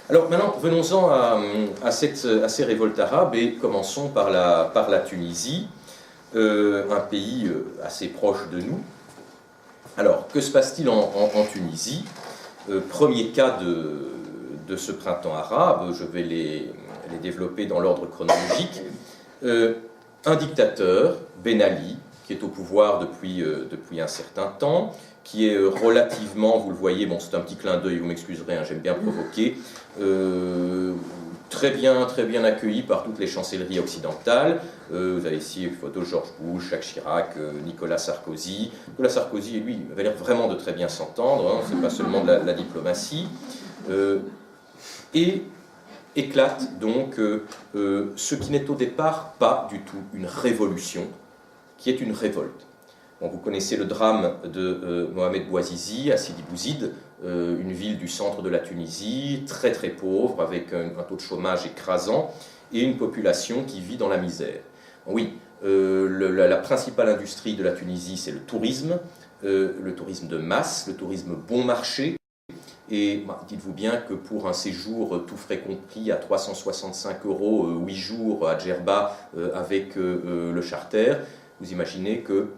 Alors maintenant, venons-en à ces révoltes arabes et commençons par la Tunisie, un pays assez proche de nous. Alors, que se passe-t-il en Tunisie? Premier cas de ce printemps arabe, je vais les développer dans l'ordre chronologique. Un dictateur, Ben Ali, qui est au pouvoir depuis un certain temps, qui est relativement, vous le voyez, bon c'est un petit clin d'œil, vous m'excuserez, hein, j'aime bien provoquer, très bien accueilli par toutes les chancelleries occidentales. Vous avez ici une photo de George Bush, Jacques Chirac, Nicolas Sarkozy. Nicolas Sarkozy, lui, avait l'air vraiment de très bien s'entendre, hein, c'est pas seulement de la diplomatie. Et éclate donc ce qui n'est au départ pas du tout une révolution, qui est une révolte. Bon, vous connaissez le drame de Mohamed Bouazizi à Sidi Bouzid, une ville du centre de la Tunisie, très très pauvre, avec un taux de chômage écrasant et une population qui vit dans la misère. Oui, la principale industrie de la Tunisie, c'est le tourisme de masse, le tourisme bon marché. Et dites-vous bien que pour un séjour tout frais compris à 365 €, 8 jours à Djerba avec le charter, vous imaginez que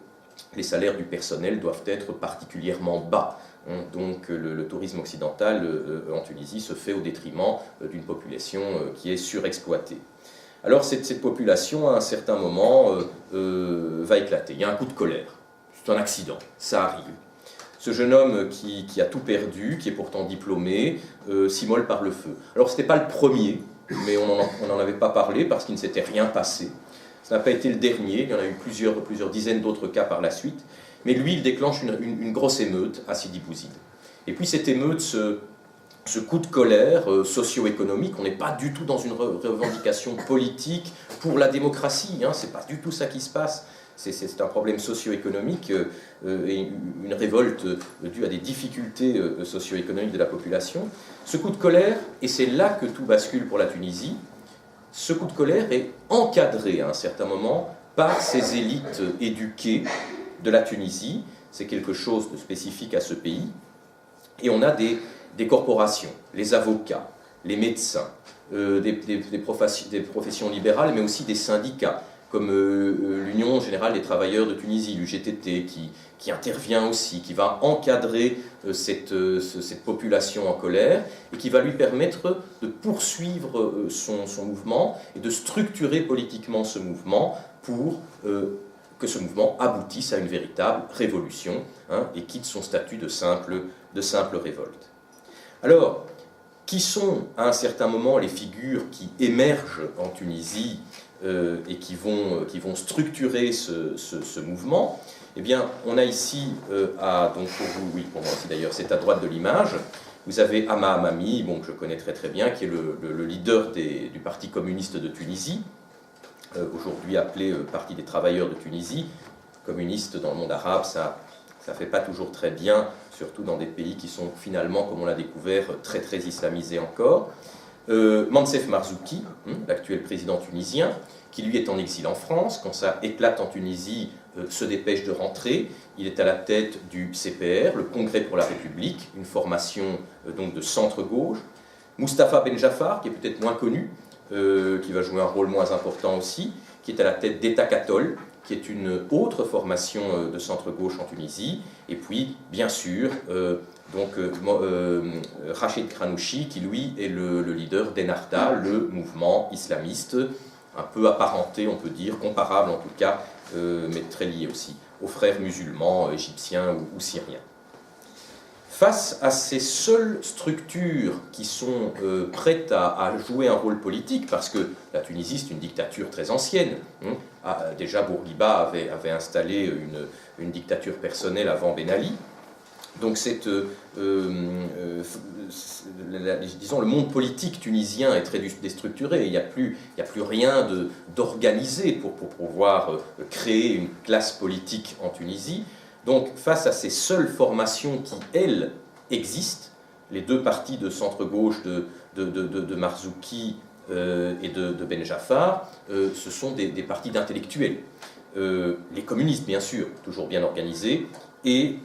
les salaires du personnel doivent être particulièrement bas. Donc le tourisme occidental en Tunisie se fait au détriment d'une population qui est surexploitée. Alors cette population, à un certain moment, va éclater. Il y a un coup de colère. C'est un accident, ça arrive. Ce jeune homme qui a tout perdu, qui est pourtant diplômé, s'immole par le feu. Alors ce n'était pas le premier, mais on n'en avait pas parlé parce qu'il ne s'était rien passé. Ça n'a pas été le dernier, il y en a eu plusieurs dizaines d'autres cas par la suite. Mais lui, il déclenche une grosse émeute à Sidi Bouzid. Et puis cette émeute, ce coup de colère socio-économique, on n'est pas du tout dans une revendication politique pour la démocratie, hein, c'est pas du tout ça qui se passe. C'est un problème socio-économique et une révolte due à des difficultés socio-économiques de la population. Ce coup de colère, et c'est là que tout bascule pour la Tunisie, ce coup de colère est encadré à un certain moment par ces élites éduquées de la Tunisie. C'est quelque chose de spécifique à ce pays. Et on a des corporations, les avocats, les médecins, des professions libérales, mais aussi des syndicats, comme l'Union Générale des Travailleurs de Tunisie, l'UGTT, qui intervient aussi, qui va encadrer cette population en colère et qui va lui permettre de poursuivre son mouvement et de structurer politiquement ce mouvement pour que ce mouvement aboutisse à une véritable révolution, hein, et quitte son statut de simple révolte. Alors, qui sont à un certain moment les figures qui émergent en Tunisie et qui vont structurer ce mouvement? Eh bien, on a ici, donc pour vous, oui, pour moi aussi d'ailleurs, c'est à droite de l'image, vous avez Hama Amami, bon, que je connais très très bien, qui est le leader du Parti communiste de Tunisie, aujourd'hui appelé Parti des travailleurs de Tunisie. Communiste dans le monde arabe, ça ne fait pas toujours très bien, surtout dans des pays qui sont finalement, comme on l'a découvert, très très islamisés encore. Mansef Marzouki, l'actuel président tunisien, qui lui est en exil en France, quand ça éclate en Tunisie, se dépêche de rentrer. Il est à la tête du CPR, le Congrès pour la République, une formation donc de centre-gauche. Mustapha Ben Jaffar, qui est peut-être moins connu, qui va jouer un rôle moins important aussi, qui est à la tête d'État Katol, qui est une autre formation de centre-gauche en Tunisie. Et puis, bien sûr, Rachid Kranouchi, qui lui est le leader d'Ennahda, le mouvement islamiste, un peu apparenté, on peut dire, comparable en tout cas, mais très lié aussi aux frères musulmans égyptiens ou syriens. Face à ces seules structures qui sont prêtes à jouer un rôle politique, parce que la Tunisie c'est une dictature très ancienne, déjà Bourguiba avait installé une dictature personnelle avant Ben Ali, donc disons, le monde politique tunisien est très déstructuré, il n'y a plus rien d'organisé pour pouvoir créer une classe politique en Tunisie. Donc, face à ces seules formations qui, elles, existent, les deux partis de centre-gauche de Marzouki et de Ben Jaffar, ce sont des partis d'intellectuels. Les communistes, bien sûr, toujours bien organisés, et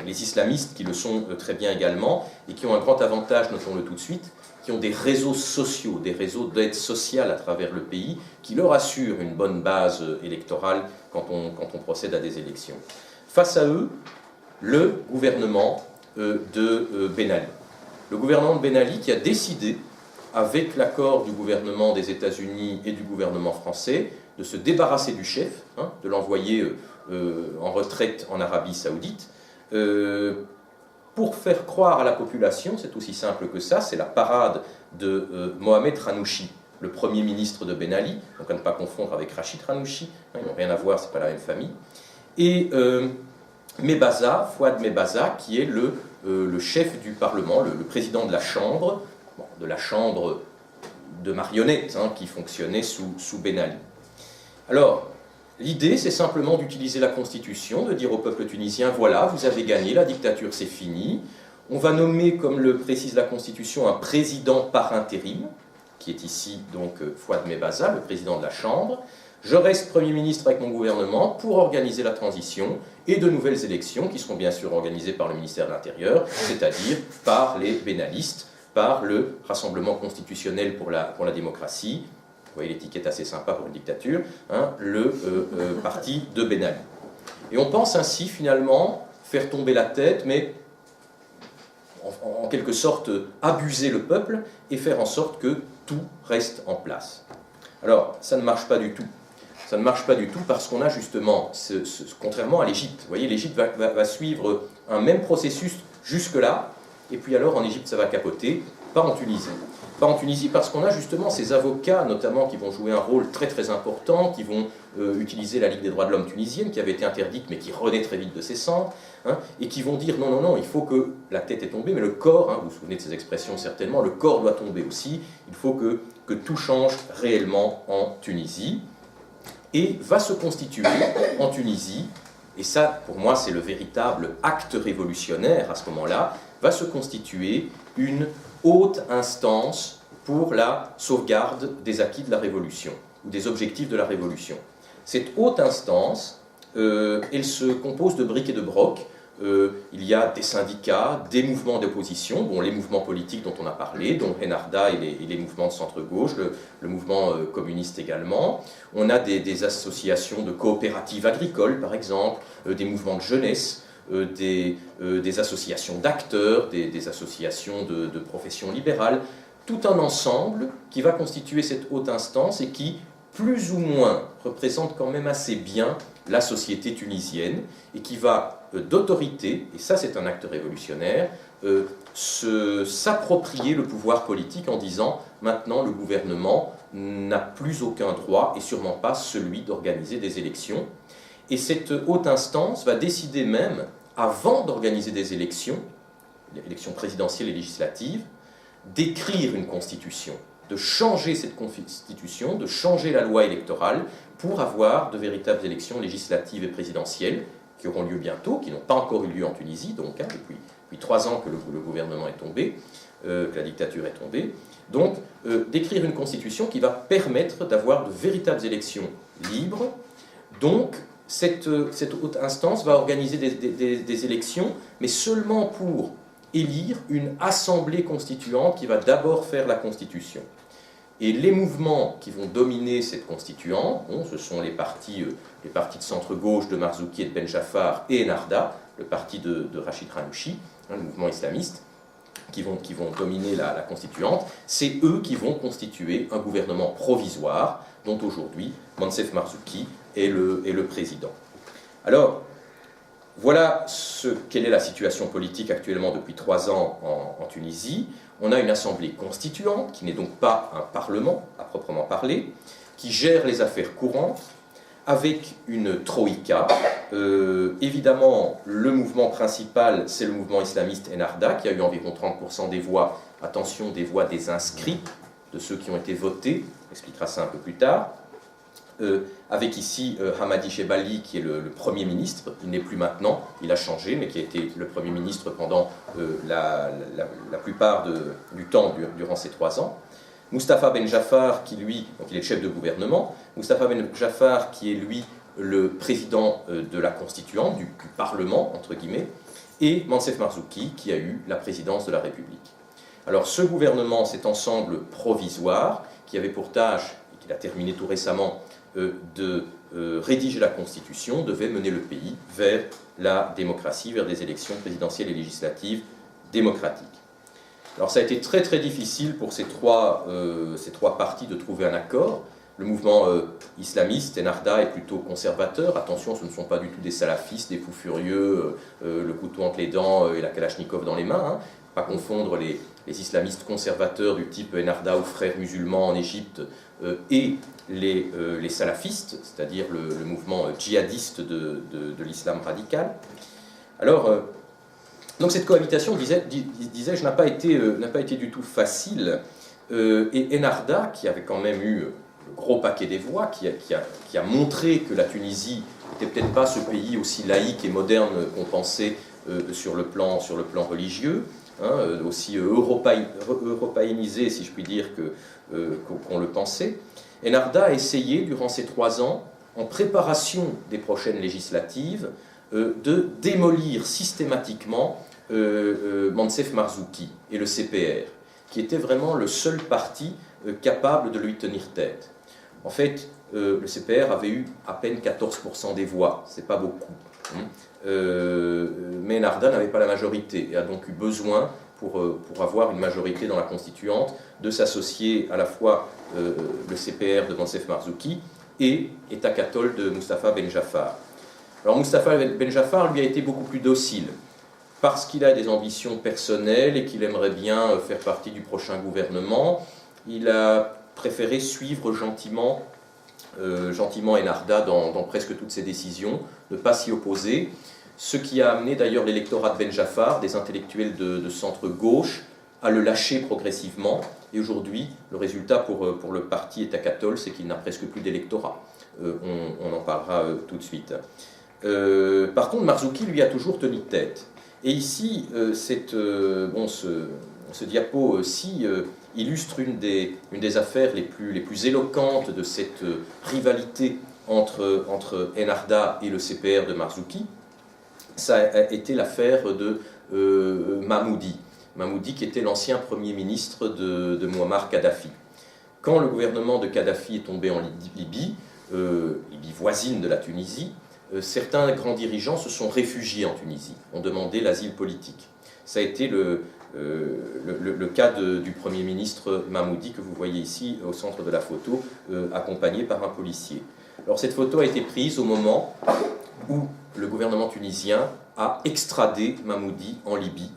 les islamistes qui le sont très bien également, et qui ont un grand avantage, notons-le tout de suite, qui ont des réseaux sociaux, des réseaux d'aide sociale à travers le pays, qui leur assurent une bonne base électorale quand on procède à des élections. Face à eux, le gouvernement de Ben Ali. Le gouvernement de Ben Ali qui a décidé, avec l'accord du gouvernement des États-Unis et du gouvernement français, de se débarrasser du chef, de l'envoyer en retraite en Arabie Saoudite, pour faire croire à la population, c'est aussi simple que ça, c'est la parade de Mohamed Ranouchi, le premier ministre de Ben Ali, donc à ne pas confondre avec Rachid Ranouchi, ils n'ont rien à voir, c'est pas la même famille, et Mebaza, Fouad Mebaza, qui est le chef du Parlement, le président de la Chambre de marionnettes qui fonctionnait sous Ben Ali. Alors, l'idée, c'est simplement d'utiliser la Constitution, de dire au peuple tunisien, voilà, vous avez gagné, la dictature c'est fini, on va nommer, comme le précise la Constitution, un président par intérim, qui est ici donc Fouad Mebaza, le président de la Chambre. Je reste Premier ministre avec mon gouvernement pour organiser la transition et de nouvelles élections qui seront bien sûr organisées par le ministère de l'Intérieur, c'est-à-dire par les bénalistes, par le Rassemblement constitutionnel pour la démocratie, vous voyez l'étiquette assez sympa pour une dictature, le parti de Ben Ali. Et on pense ainsi finalement faire tomber la tête, mais en quelque sorte abuser le peuple et faire en sorte que tout reste en place. Alors, ça ne marche pas du tout. Ça ne marche pas du tout parce qu'on a justement, contrairement à l'Égypte, vous voyez, l'Égypte va suivre un même processus jusque-là, et puis alors en Égypte ça va capoter, pas en Tunisie. Pas en Tunisie parce qu'on a justement ces avocats, notamment, qui vont jouer un rôle très très important, qui vont utiliser la Ligue des droits de l'homme tunisienne, qui avait été interdite mais qui renaît très vite de ses cendres, et qui vont dire non, non, non, il faut que la tête est tombée, mais le corps, vous vous souvenez de ces expressions certainement, le corps doit tomber aussi, il faut que tout change réellement en Tunisie. Et va se constituer en Tunisie, et ça pour moi c'est le véritable acte révolutionnaire à ce moment-là, va se constituer une haute instance pour la sauvegarde des acquis de la Révolution, ou des objectifs de la Révolution. Cette haute instance, elle se compose de briques et de brocs. Il y a des syndicats, des mouvements d'opposition, bon, les mouvements politiques dont on a parlé, dont Enarda et les mouvements de centre-gauche, le mouvement communiste également. On a des associations de coopératives agricoles, par exemple, des mouvements de jeunesse, des associations d'acteurs, des associations de professions libérales, tout un ensemble qui va constituer cette haute instance et qui, plus ou moins, représente quand même assez bien la société tunisienne et qui va d'autorité, et ça c'est un acte révolutionnaire, s'approprier le pouvoir politique en disant maintenant le gouvernement n'a plus aucun droit et sûrement pas celui d'organiser des élections. Et cette haute instance va décider même, avant d'organiser des élections, les élections présidentielles et législatives, d'écrire une constitution, de changer cette constitution, de changer la loi électorale pour avoir de véritables élections législatives et présidentielles qui auront lieu bientôt, qui n'ont pas encore eu lieu en Tunisie, donc depuis 3 ans que le gouvernement est tombé, que la dictature est tombée. Donc, d'écrire une constitution qui va permettre d'avoir de véritables élections libres. Donc, cette haute instance va organiser des élections, mais seulement pour élire une assemblée constituante qui va d'abord faire la constitution. Et les mouvements qui vont dominer cette constituante, ce sont les partis de centre-gauche de Marzouki et de Ben Jaffar et Enarda, le parti de Rachid Ranouchi, le mouvement islamiste, qui vont dominer la constituante. C'est eux qui vont constituer un gouvernement provisoire, dont aujourd'hui Moncef Marzouki est le président. Alors, voilà quelle est la situation politique actuellement depuis 3 ans en Tunisie. On a une assemblée constituante, qui n'est donc pas un parlement à proprement parler, qui gère les affaires courantes, avec une troïka. Évidemment, le mouvement principal, c'est le mouvement islamiste Enarda, qui a eu environ 30% des voix, attention, des voix des inscrits, de ceux qui ont été votés, on expliquera ça un peu plus tard. Avec ici Hamadi Chebali qui est le Premier ministre, il n'est plus maintenant, il a changé, mais qui a été le Premier ministre pendant la plupart du temps durant ces 3 ans. Moustapha Ben Jaffar, qui lui, donc il est chef de gouvernement, Moustapha Ben Jaffar qui est lui le président de la constituante, du Parlement, entre guillemets, et Mancef Marzouki, qui a eu la présidence de la République. Alors ce gouvernement, cet ensemble provisoire, qui avait pour tâche, et qu'il a terminé tout récemment, de rédiger la Constitution, devait mener le pays vers la démocratie, vers des élections présidentielles et législatives démocratiques. Alors ça a été très très difficile pour ces trois partis de trouver un accord. Le mouvement islamiste, Ennahda, est plutôt conservateur. Attention, ce ne sont pas du tout des salafistes, des fous furieux, le couteau entre les dents et la kalachnikov dans les mains. Hein. Pas confondre les islamistes conservateurs du type Ennahda ou frères musulmans en Égypte et les salafistes, c'est-à-dire le mouvement djihadiste de l'islam radical. Alors, donc cette cohabitation, disais-je, n'a pas été du tout facile. Et Ennahda, qui avait quand même eu le gros paquet des voix, qui a montré que la Tunisie n'était peut-être pas ce pays aussi laïque et moderne qu'on pensait sur le plan religieux, hein, aussi européanisé, si je puis dire, qu'on le pensait. Ennahda a essayé, durant ces 3 ans, en préparation des prochaines législatives, de démolir systématiquement Mancef Marzouki et le CPR, qui était vraiment le seul parti capable de lui tenir tête. En fait, le CPR avait eu à peine 14% des voix, c'est pas beaucoup. Mais Ennahda n'avait pas la majorité et a donc eu besoin, pour avoir une majorité dans la constituante, de s'associer à la fois le CPR de Mancef Marzouki et État catholique de Moustapha Ben Jaafar. Alors Moustapha Ben Jaafar, lui, a été beaucoup plus docile, parce qu'il a des ambitions personnelles et qu'il aimerait bien faire partie du prochain gouvernement. Il a préféré suivre gentiment Ennahda dans presque toutes ses décisions, ne pas s'y opposer, ce qui a amené d'ailleurs l'électorat de Ben Jaafar, des intellectuels de centre-gauche, à le lâcher progressivement. Et aujourd'hui, le résultat pour le parti État catholique, c'est qu'il n'a presque plus d'électorat. On en parlera tout de suite. Par contre, Marzouki, lui, a toujours tenu tête. Et ici, ce diapo-ci illustre une des affaires les plus éloquentes de cette rivalité entre Ennahda et le CPR de Marzouki. Ça a été l'affaire de Mahmoudi. Mahmoudi, qui était l'ancien premier ministre de Mouammar Kadhafi. Quand le gouvernement de Kadhafi est tombé en Libye, Libye voisine de la Tunisie, certains grands dirigeants se sont réfugiés en Tunisie, ont demandé l'asile politique. Ça a été le cas du Premier ministre Mahmoudi, que vous voyez ici au centre de la photo, accompagné par un policier. Alors cette photo a été prise au moment où le gouvernement tunisien a extradé Mahmoudi en Libye.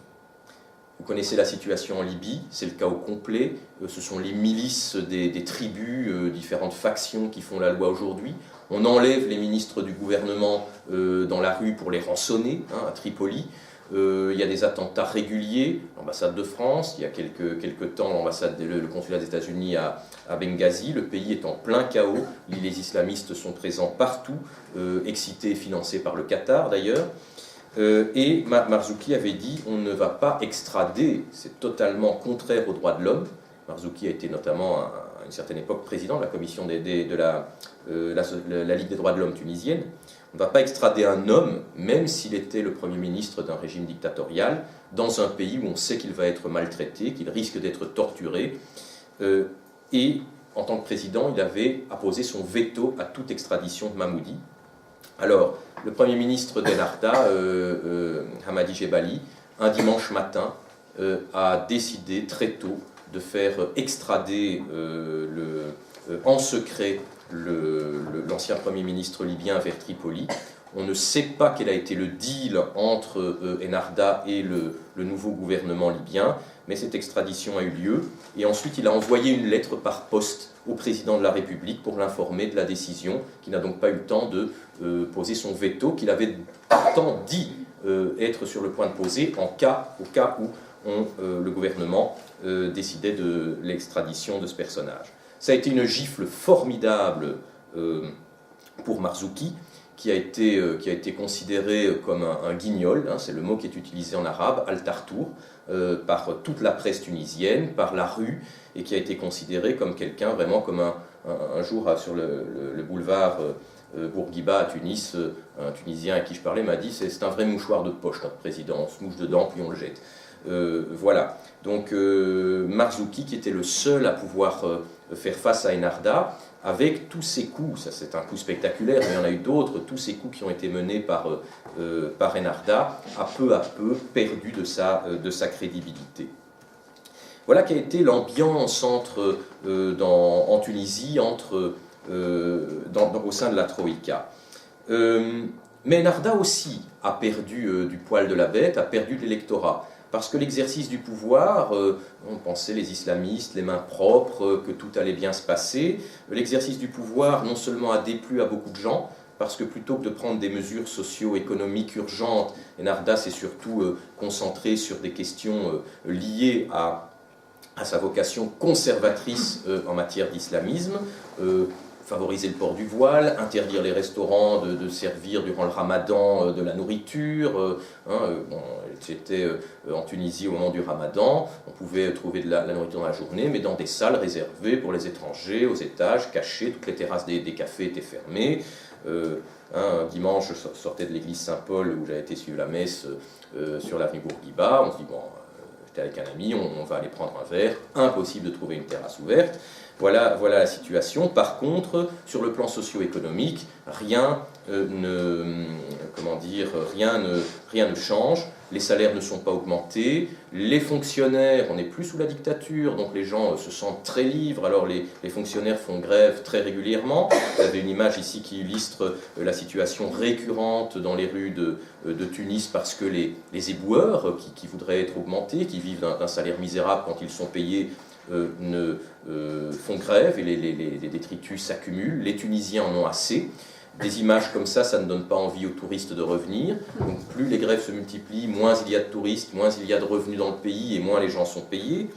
Vous connaissez la situation en Libye, c'est le chaos complet. Ce sont les milices des tribus, différentes factions qui font la loi aujourd'hui. On enlève les ministres du gouvernement dans la rue pour les rançonner, hein, à Tripoli. Il y a des attentats réguliers, l'ambassade de France, il y a quelques temps le consulat des États-Unis à Benghazi. Le pays est en plein chaos, les islamistes sont présents partout, excités et financés par le Qatar d'ailleurs. Et Marzouki avait dit on ne va pas extrader, c'est totalement contraire aux droits de l'homme. Marzouki a été notamment à une certaine époque président de la commission de la Ligue des droits de l'homme tunisienne. On ne va pas extrader un homme, même s'il était le Premier ministre d'un régime dictatorial, dans un pays où on sait qu'il va être maltraité, qu'il risque d'être torturé. Et en tant que président, il avait apposé son veto à toute extradition de Mahmoudi. Alors, le Premier ministre d'Ennahda, Hamadi Jebali, un dimanche matin, a décidé très tôt de faire extrader en secret l'ancien Premier ministre libyen vers Tripoli. On ne sait pas quel a été le deal entre Ennahda et le nouveau gouvernement libyen, mais cette extradition a eu lieu. Et ensuite, il a envoyé une lettre par poste au président de la République pour l'informer de la décision, qui n'a donc pas eu le temps de poser son veto, qu'il avait pourtant dit être sur le point de poser au cas où le gouvernement décidait de l'extradition de ce personnage. Ça a été une gifle formidable pour Marzouki, qui a été considéré comme un guignol, hein, c'est le mot qui est utilisé en arabe, al-Tartour, par toute la presse tunisienne, par la rue, et qui a été considéré comme quelqu'un vraiment comme un jour sur le boulevard Bourguiba à Tunis, un Tunisien à qui je parlais m'a dit c'est un vrai mouchoir de poche notre président, on se mouche dedans puis on le jette. Voilà, donc Marzouki qui était le seul à pouvoir faire face à Ennahdha, avec tous ces coups, ça c'est un coup spectaculaire, mais il y en a eu d'autres, tous ces coups qui ont été menés par Ennahdha, à peu perdu de sa crédibilité. Voilà qu'a été l'ambiance en Tunisie au sein de la Troïka. Mais Ennahdha aussi a perdu du poil de la bête, a perdu de l'électorat. Parce que l'exercice du pouvoir, on pensait les islamistes, les mains propres, que tout allait bien se passer. L'exercice du pouvoir non seulement a déplu à beaucoup de gens, parce que plutôt que de prendre des mesures socio-économiques urgentes, Ennahdha s'est surtout concentré sur des questions liées à sa vocation conservatrice en matière d'islamisme, favoriser le port du voile, interdire les restaurants de servir durant le ramadan de la nourriture. J'étais en Tunisie au moment du ramadan, on pouvait trouver de la nourriture dans la journée, mais dans des salles réservées pour les étrangers, aux étages, cachées, toutes les terrasses des cafés étaient fermées. Un dimanche, je sortais de l'église Saint-Paul où j'avais été suivre la messe sur l'avenue Bourguiba, on se dit bon, j'étais avec un ami, on va aller prendre un verre, impossible de trouver une terrasse ouverte. Voilà la situation. Par contre, sur le plan socio-économique, rien ne change. Les salaires ne sont pas augmentés. Les fonctionnaires, on n'est plus sous la dictature, donc les gens se sentent très libres. Alors les fonctionnaires font grève très régulièrement. Vous avez une image ici qui illustre la situation récurrente dans les rues de Tunis parce que les éboueurs qui voudraient être augmentés, qui vivent d'un salaire misérable quand ils sont payés, font grève et les détritus s'accumulent. Les Tunisiens en ont assez. Des images comme ça ne donne pas envie aux touristes de revenir. Donc plus les grèves se multiplient, moins il y a de touristes, moins il y a de revenus dans le pays et moins les gens sont payés.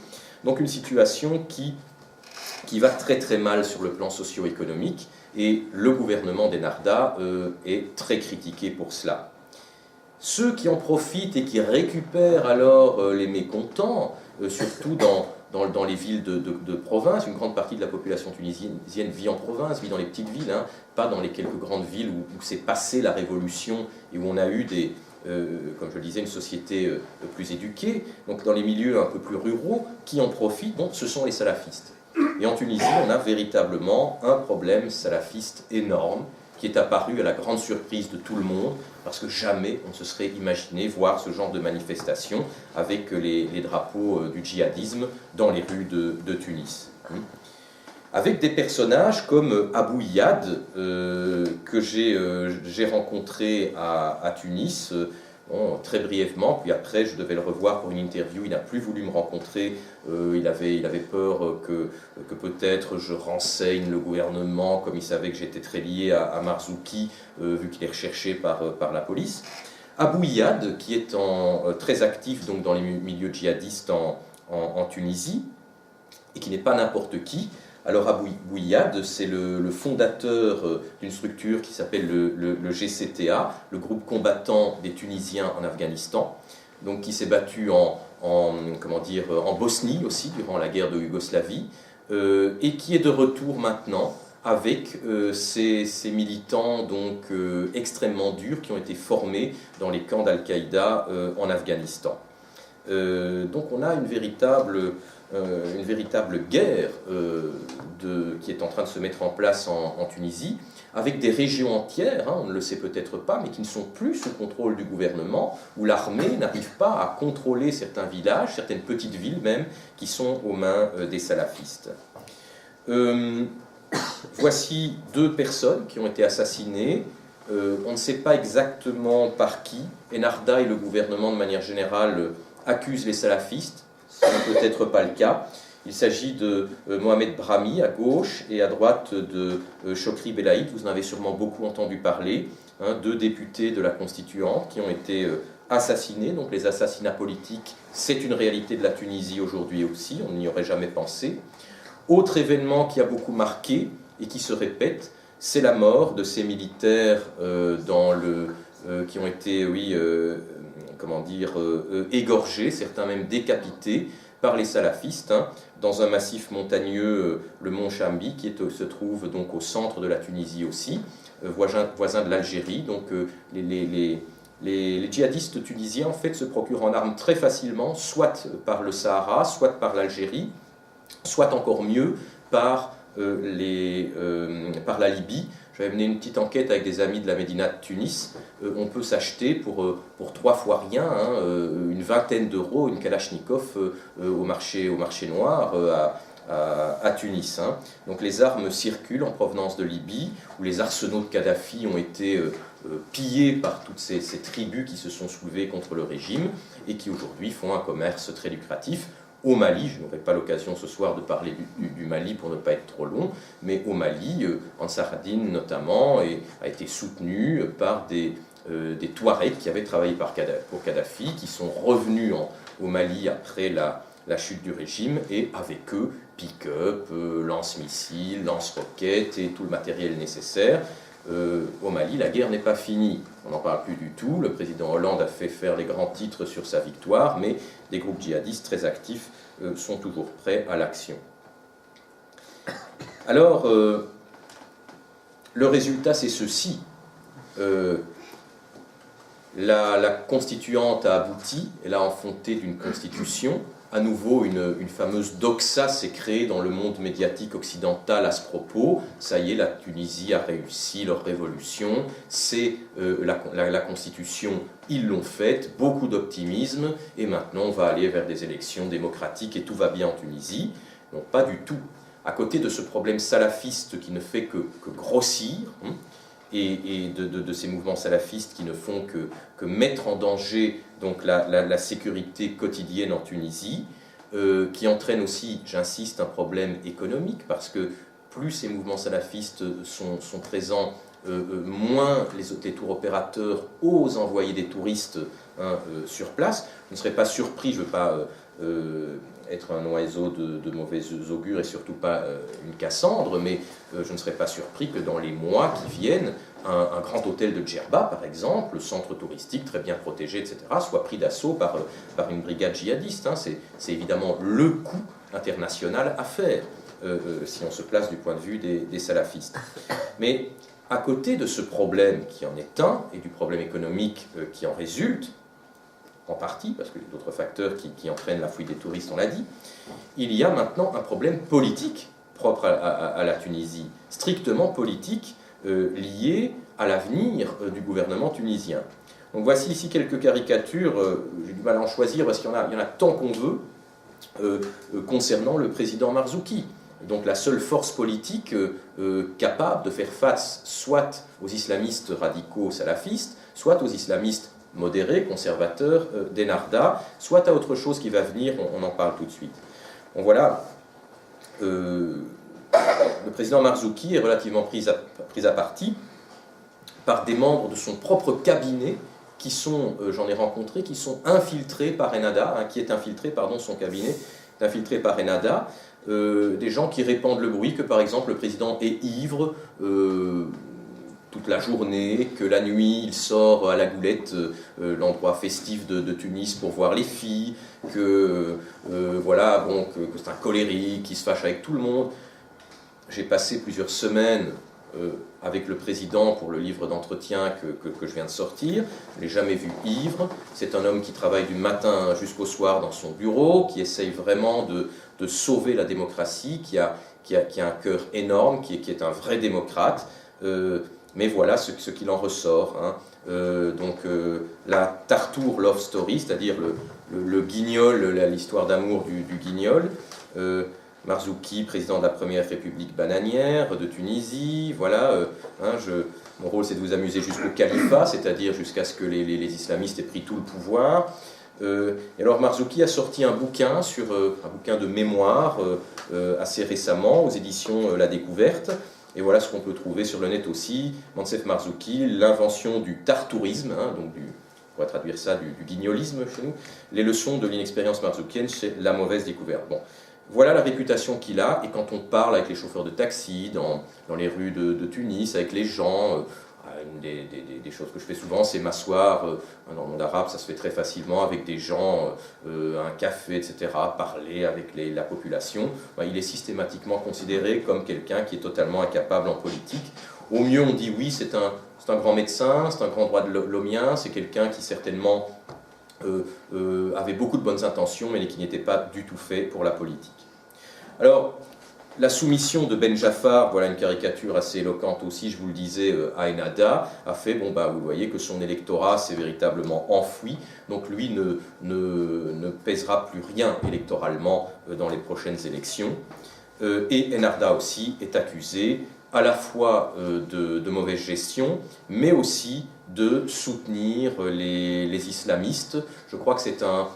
Donc une situation qui va très très mal sur le plan socio-économique et le gouvernement d'Ennahdha est très critiqué pour cela. Ceux qui en profitent et qui récupèrent alors les mécontents, surtout dans les villes de province, une grande partie de la population tunisienne vit en province, vit dans les petites villes, pas dans les quelques grandes villes où s'est passée la révolution et où on a eu comme je le disais, une société plus éduquée. Donc dans les milieux un peu plus ruraux, qui en profitent, ce sont les salafistes. Et en Tunisie, on a véritablement un problème salafiste énorme qui est apparu à la grande surprise de tout le monde, parce que jamais on se serait imaginé voir ce genre de manifestation avec les drapeaux du djihadisme dans les rues de Tunis. Avec des personnages comme Abou Iyad, que j'ai rencontré à Tunis, très brièvement, puis après je devais le revoir pour une interview, il n'a plus voulu me rencontrer, il avait peur que peut-être je renseigne le gouvernement, comme il savait que j'étais très lié à Marzouki, vu qu'il est recherché par la police. Abou Iyad, qui est très actif donc, dans les milieux djihadistes en Tunisie, et qui n'est pas n'importe qui. Alors Abou Iyad, c'est le fondateur d'une structure qui s'appelle le GCTA, le groupe combattant des Tunisiens en Afghanistan, donc qui s'est battu en Bosnie aussi durant la guerre de Yougoslavie, et qui est de retour maintenant avec ces militants donc, extrêmement durs qui ont été formés dans les camps d'Al-Qaïda en Afghanistan. Donc on a une véritable guerre qui est en train de se mettre en place en Tunisie, avec des régions entières, on ne le sait peut-être pas, mais qui ne sont plus sous contrôle du gouvernement, où l'armée n'arrive pas à contrôler certains villages, certaines petites villes même, qui sont aux mains des salafistes. Voici 2 personnes qui ont été assassinées. On ne sait pas exactement par qui. Ennahdha et le gouvernement, de manière générale, accusent les salafistes. Ce n'est peut-être pas le cas. Il s'agit de Mohamed Brahmi à gauche et à droite de Chokri Belaïd. Vous en avez sûrement beaucoup entendu parler. 2 députés de la Constituante qui ont été assassinés. Donc les assassinats politiques, c'est une réalité de la Tunisie aujourd'hui aussi. On n'y aurait jamais pensé. Autre événement qui a beaucoup marqué et qui se répète, c'est la mort de ces militaires qui ont été égorgés, certains même décapités, par les salafistes, hein, dans un massif montagneux, le mont Chambi, qui se trouve donc au centre de la Tunisie aussi, voisin de l'Algérie. Donc les djihadistes tunisiens en fait se procurent en armes très facilement, soit par le Sahara, soit par l'Algérie, soit encore mieux par la Libye. J'avais mené une petite enquête avec des amis de la Médina de Tunis. On peut s'acheter pour 3 fois rien, hein, une vingtaine d'euros, une Kalachnikov au marché noir à Tunis. Hein. Donc les armes circulent en provenance de Libye, où les arsenaux de Kadhafi ont été pillés par toutes ces tribus qui se sont soulevées contre le régime et qui aujourd'hui font un commerce très lucratif. Au Mali, je n'aurai pas l'occasion ce soir de parler du Mali pour ne pas être trop long, mais au Mali, Ansar ad-Din notamment a été soutenu par des Touaregs qui avaient travaillé pour Kadhafi, qui sont revenus au Mali après la chute du régime, et avec eux, pick-up, lance-missiles, lance-roquettes et tout le matériel nécessaire. Au Mali, la guerre n'est pas finie. On n'en parle plus du tout. Le président Hollande a fait faire les grands titres sur sa victoire, mais des groupes djihadistes très actifs sont toujours prêts à l'action. Alors, le résultat, c'est ceci. La constituante a abouti, elle a enfanté d'une constitution. À nouveau, une fameuse doxa s'est créée dans le monde médiatique occidental à ce propos. Ça y est, la Tunisie a réussi leur révolution. C'est la constitution, ils l'ont faite, beaucoup d'optimisme, et maintenant on va aller vers des élections démocratiques et tout va bien en Tunisie. Non, pas du tout. À côté de ce problème salafiste qui ne fait que grossir, et de ces mouvements salafistes qui ne font que mettre en danger donc la sécurité quotidienne en Tunisie, qui entraîne aussi, j'insiste, un problème économique, parce que plus ces mouvements salafistes sont présents, moins les tours opérateurs osent envoyer des touristes sur place. Je ne serais pas surpris, je ne veux pas être un oiseau de mauvais augure et surtout pas une Cassandre, mais je ne serais pas surpris que dans les mois qui viennent, un grand hôtel de Djerba, par exemple, le centre touristique très bien protégé, etc., soit pris d'assaut par une brigade djihadiste. Hein. C'est évidemment le coût international à faire, si on se place du point de vue des salafistes. Mais à côté de ce problème qui en est un, et du problème économique qui en résulte, en partie, parce qu'il y a d'autres facteurs qui entraînent la fuite des touristes, on l'a dit, il y a maintenant un problème politique propre à la Tunisie, strictement politique, lié à l'avenir du gouvernement tunisien. Donc voici ici quelques caricatures, j'ai du mal à en choisir parce qu'il y en a tant qu'on veut, concernant le président Marzouki. Donc la seule force politique capable de faire face soit aux islamistes radicaux salafistes, soit aux islamistes modérés, conservateurs d'Ennahda, soit à autre chose qui va venir, on en parle tout de suite. Donc voilà, le président Marzouki est relativement pris à partie par des membres de son propre cabinet qui sont, j'en ai rencontré, qui sont infiltrés par Ennahda, hein, qui est infiltré, pardon, son cabinet est infiltré par Ennahda, des gens qui répandent le bruit que par exemple le président est ivre toute la journée, que la nuit il sort à la Goulette, l'endroit festif de Tunis, pour voir les filles, que c'est un colérique qui se fâche avec tout le monde. J'ai passé plusieurs semaines avec le président pour le livre d'entretien que je viens de sortir. Je ne l'ai jamais vu ivre. C'est un homme qui travaille du matin jusqu'au soir dans son bureau, qui essaye vraiment de sauver la démocratie, qui a un cœur énorme, qui est un vrai démocrate. Mais voilà ce qu'il en ressort. Hein. La Tartour Love Story, c'est-à-dire le guignol, l'histoire d'amour du guignol. Marzouki, président de la première république bananière de Tunisie. Voilà, mon rôle c'est de vous amuser jusqu'au califat, c'est-à-dire jusqu'à ce que les islamistes aient pris tout le pouvoir. Et alors Marzouki a sorti un bouquin de mémoire assez récemment aux éditions La Découverte. Et voilà ce qu'on peut trouver sur le net aussi. Mansef Marzouki, l'invention du tartourisme, hein, donc on va traduire ça du guignolisme chez nous. Les leçons de l'inexpérience marzoukienne chez La Mauvaise Découverte. Bon, voilà la réputation qu'il a. Et quand on parle avec les chauffeurs de taxi, dans les rues de Tunis, avec les gens, Une des choses que je fais souvent, c'est m'asseoir, dans le monde arabe, ça se fait très facilement, avec des gens, un café, etc., parler avec la population. Il est systématiquement considéré comme quelqu'un qui est totalement incapable en politique. Au mieux, on dit oui, c'est un grand médecin, c'est un grand droit de l'hommien, c'est quelqu'un qui certainement avait beaucoup de bonnes intentions, mais qui n'était pas du tout fait pour la politique. Alors, la soumission de Ben Jaafar, voilà une caricature assez éloquente aussi, je vous le disais, à Ennahda, a fait, vous voyez que son électorat s'est véritablement enfoui, donc lui ne pèsera plus rien électoralement dans les prochaines élections. Et Ennahda aussi est accusé à la fois de mauvaise gestion, mais aussi de soutenir les islamistes. Je crois que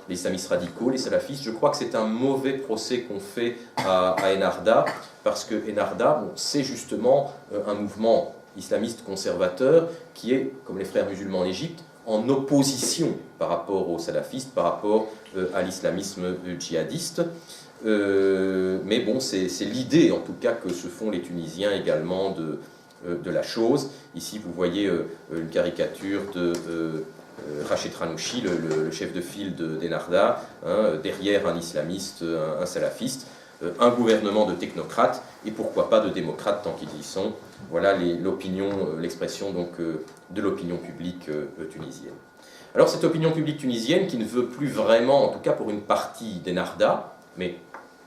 les islamistes radicaux, les salafistes, je crois que c'est un mauvais procès qu'on fait à Ennahda, parce que Ennahda, c'est justement un mouvement islamiste conservateur qui est, comme les frères musulmans en Égypte, en opposition par rapport aux salafistes, par rapport à l'islamisme djihadiste. Mais bon, c'est l'idée en tout cas que se font les Tunisiens également de la chose. Ici vous voyez une caricature de Rachid Ranouchi, le chef de file d'Ennahda, derrière un islamiste, un salafiste, un gouvernement de technocrates et pourquoi pas de démocrates tant qu'ils y sont. Voilà l'expression donc de l'opinion publique tunisienne. Alors cette opinion publique tunisienne qui ne veut plus vraiment, en tout cas pour une partie d'Ennahda, mais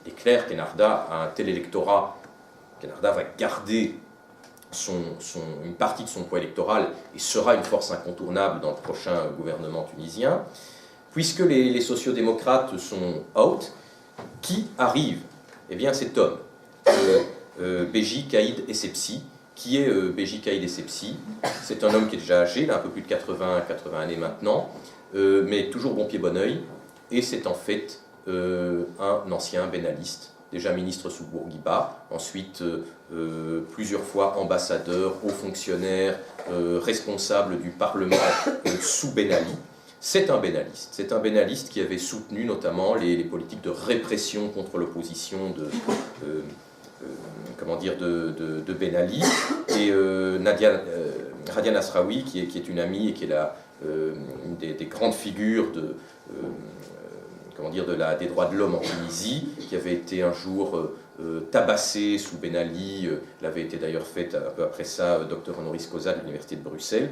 il est clair qu'Ennahda a un tel électorat qu'Ennahda va garder une partie de son poids électoral et sera une force incontournable dans le prochain gouvernement tunisien, puisque les sociodémocrates sont out. Qui arrive? Eh bien cet homme, Beji Caïd Essebsi. Qui est Beji Caïd Essebsi? C'est un homme qui est déjà âgé, il a un peu plus de 80 années maintenant, mais toujours bon pied bon oeil, et c'est en fait un ancien bénaliste, déjà ministre sous Bourguiba, ensuite plusieurs fois ambassadeur, haut fonctionnaire, responsable du Parlement sous Ben Ali. C'est un bénaliste qui avait soutenu notamment les politiques de répression contre l'opposition de Ben Ali, et Radia Nasraoui, qui est une amie et qui est une des grandes figures des droits de l'homme en Tunisie, qui avait été un jour tabassée sous Ben Ali. Elle avait été d'ailleurs faite un peu après ça docteur honoris causa de l'université de Bruxelles.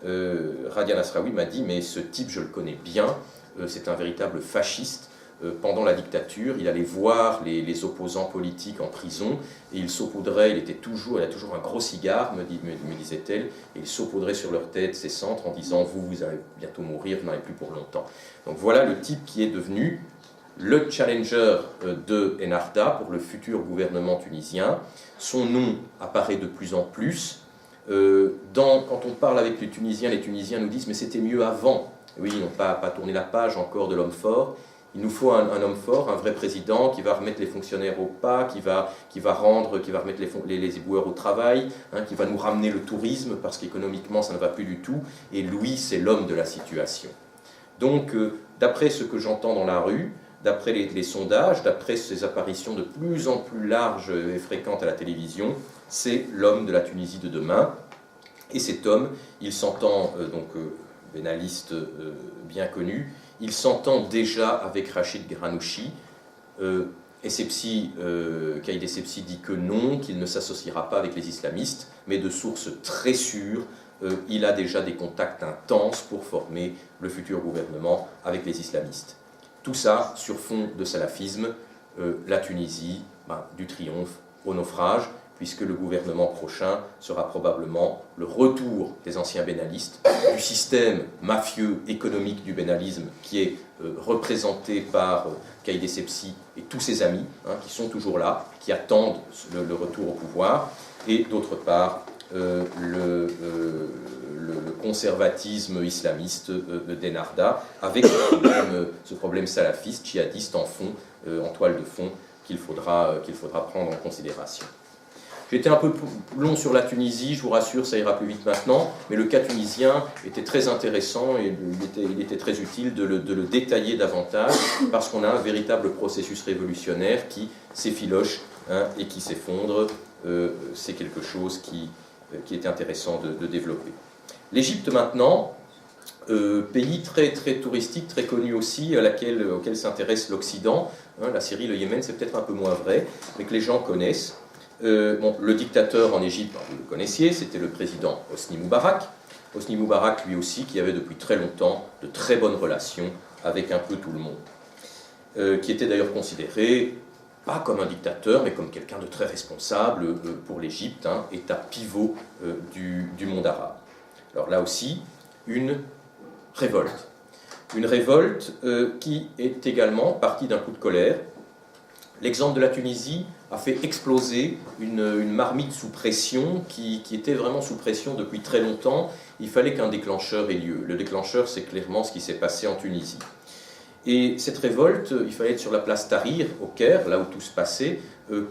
Radia Nasraoui m'a dit, mais ce type je le connais bien, c'est un véritable fasciste. Pendant la dictature, il allait voir les opposants politiques en prison et il saupoudrait, elle a toujours un gros cigare, me disait-elle, et il saupoudrait sur leur tête ses cendres en disant vous allez bientôt mourir, vous n'en avez plus pour longtemps. Donc voilà le type qui est devenu le challenger de Ennahda pour le futur gouvernement tunisien. Son nom apparaît de plus en plus. Quand on parle avec les Tunisiens nous disent mais c'était mieux avant. Oui, ils n'ont pas tourné la page encore de l'homme fort. Il nous faut un homme fort, un vrai président qui va remettre les fonctionnaires au pas, qui va remettre les éboueurs au travail, qui va nous ramener le tourisme parce qu'économiquement ça ne va plus du tout. Et lui, c'est l'homme de la situation. Donc, d'après ce que j'entends dans la rue, d'après les sondages, d'après ces apparitions de plus en plus larges et fréquentes à la télévision, c'est l'homme de la Tunisie de demain. Et cet homme, il s'entend, bénaliste bien connu, il s'entend déjà avec Rachid Ranouchi. Caïd Essebsi dit que non, qu'il ne s'associera pas avec les islamistes, mais de sources très sûres, il a déjà des contacts intenses pour former le futur gouvernement avec les islamistes. Tout ça sur fond de salafisme, la Tunisie, du triomphe au naufrage, puisque le gouvernement prochain sera probablement le retour des anciens bénalistes, du système mafieux économique du bénalisme qui est représenté par Caïd Essebsi et tous ses amis, qui sont toujours là, qui attendent le retour au pouvoir, et d'autre part le conservatisme islamiste d'Ennahda, avec ce problème salafiste, djihadiste en toile de fond, qu'il faudra prendre en considération. J'ai été un peu long sur la Tunisie, je vous rassure, ça ira plus vite maintenant, mais le cas tunisien était très intéressant et il était très utile de le détailler davantage, parce qu'on a un véritable processus révolutionnaire qui s'effiloche et qui s'effondre. C'est quelque chose qui était intéressant de développer. L'Égypte maintenant, pays très, très touristique, très connu aussi, auquel s'intéresse l'Occident. La Syrie, le Yémen, c'est peut-être un peu moins vrai, mais que les gens connaissent. Le dictateur en Égypte, vous le connaissiez, c'était le président Hosni Moubarak. Hosni Moubarak, lui aussi, qui avait depuis très longtemps de très bonnes relations avec un peu tout le monde, qui était d'ailleurs considéré, pas comme un dictateur, mais comme quelqu'un de très responsable pour l'Égypte, État pivot du monde arabe. Alors là aussi, une révolte. Une révolte qui est également partie d'un coup de colère. L'exemple de la Tunisie a fait exploser une marmite sous pression qui était vraiment sous pression depuis très longtemps. Il fallait qu'un déclencheur ait lieu. Le déclencheur, c'est clairement ce qui s'est passé en Tunisie. Et cette révolte, il fallait être sur la place Tahrir, au Caire, là où tout se passait,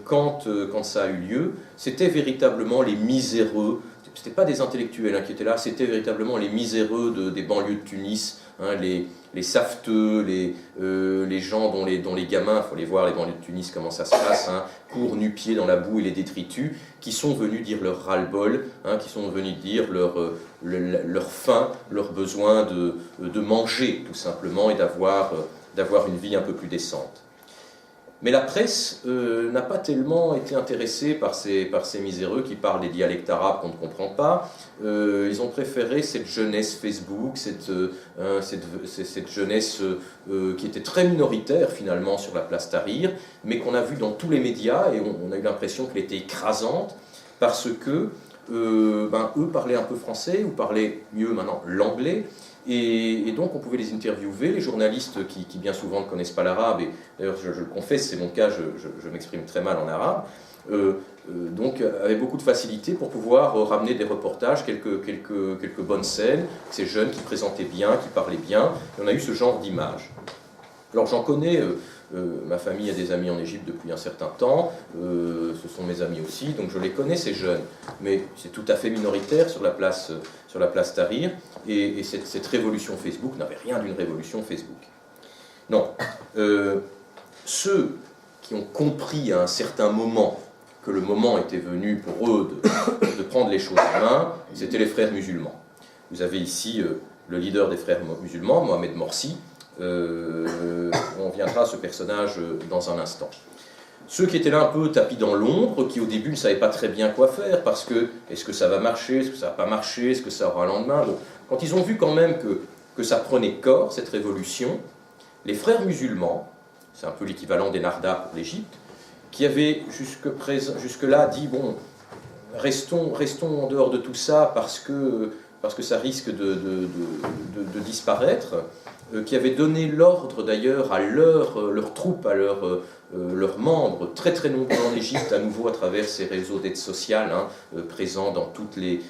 quand ça a eu lieu. C'était véritablement les miséreux. Ce n'étaient pas des intellectuels qui étaient là, c'était véritablement les miséreux des banlieues de Tunis, les safteux, les gens dont les gamins, il faut les voir, les banlieues de Tunis, comment ça se passe, courent nu-pieds dans la boue et les détritus, qui sont venus dire leur ras-le-bol, qui sont venus dire leur faim, leur besoin de manger, tout simplement, et d'avoir une vie un peu plus décente. Mais la presse n'a pas tellement été intéressée par ces miséreux qui parlent des dialectes arabes qu'on ne comprend pas. Ils ont préféré cette jeunesse Facebook, cette jeunesse qui était très minoritaire finalement sur la place Tahrir, mais qu'on a vu dans tous les médias et on a eu l'impression qu'elle était écrasante parce que eux parlaient un peu français ou parlaient mieux maintenant l'anglais. Et donc on pouvait les interviewer, les journalistes qui bien souvent ne connaissent pas l'arabe, et d'ailleurs je le confesse, c'est mon cas, je m'exprime très mal en arabe, donc avaient beaucoup de facilité pour pouvoir ramener des reportages, quelques bonnes scènes, ces jeunes qui présentaient bien, qui parlaient bien, et on a eu ce genre d'image. Alors j'en connais, ma famille a des amis en Égypte depuis un certain temps, ce sont mes amis aussi, donc je les connais ces jeunes, mais c'est tout à fait minoritaire sur la place Tahrir, et cette révolution Facebook n'avait rien d'une révolution Facebook. Non, ceux qui ont compris à un certain moment que le moment était venu pour eux de prendre les choses en main, c'était les frères musulmans. Vous avez ici le leader des frères musulmans, Mohamed Morsi. On viendra à ce personnage dans un instant. Ceux qui étaient là un peu tapis dans l'ombre, qui au début ne savaient pas très bien quoi faire, parce que est-ce que ça va marcher, est-ce que ça va pas marcher, est-ce que ça aura un lendemain. Bon, quand ils ont vu quand même que ça prenait corps, cette révolution, les frères musulmans, c'est un peu l'équivalent des Narda pour l'Égypte, qui avaient jusque-là dit, bon, restons en dehors de tout ça parce que ça risque de disparaître, qui avaient donné l'ordre d'ailleurs à leurs troupes, à leurs membres, très très nombreux en Égypte, à nouveau à travers ces réseaux d'aide sociale, présents dans toutes les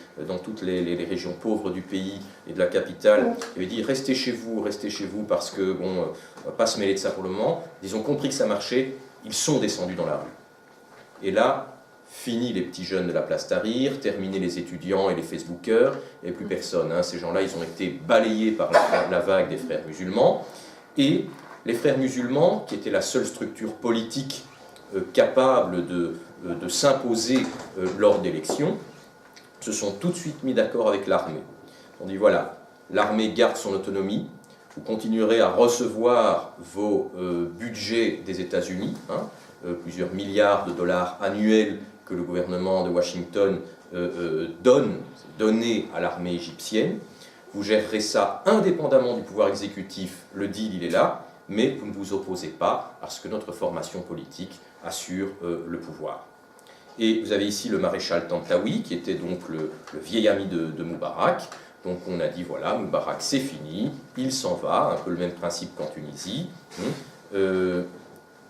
régions pauvres du pays et de la capitale. Ils avaient dit restez chez vous parce que bon, on ne va pas se mêler de ça pour le moment. Ils ont compris que ça marchait, ils sont descendus dans la rue. Et là, fini les petits jeunes de la place Tahrir, terminé les étudiants et les Facebookers, et plus personne. Ces gens-là, ils ont été balayés par la vague des frères musulmans. Et les frères musulmans, qui étaient la seule structure politique capable de s'imposer lors d'élections, se sont tout de suite mis d'accord avec l'armée. On dit voilà, l'armée garde son autonomie, vous continuerez à recevoir vos budgets des États-Unis, plusieurs milliards de dollars annuels que le gouvernement de Washington donnait à l'armée égyptienne. Vous gérerez ça indépendamment du pouvoir exécutif, le deal il est là, mais vous ne vous opposez pas à ce que notre formation politique assure le pouvoir. Et vous avez ici le maréchal Tantawi, qui était donc le vieil ami de Moubarak. Donc on a dit voilà, Moubarak c'est fini, il s'en va, un peu le même principe qu'en Tunisie.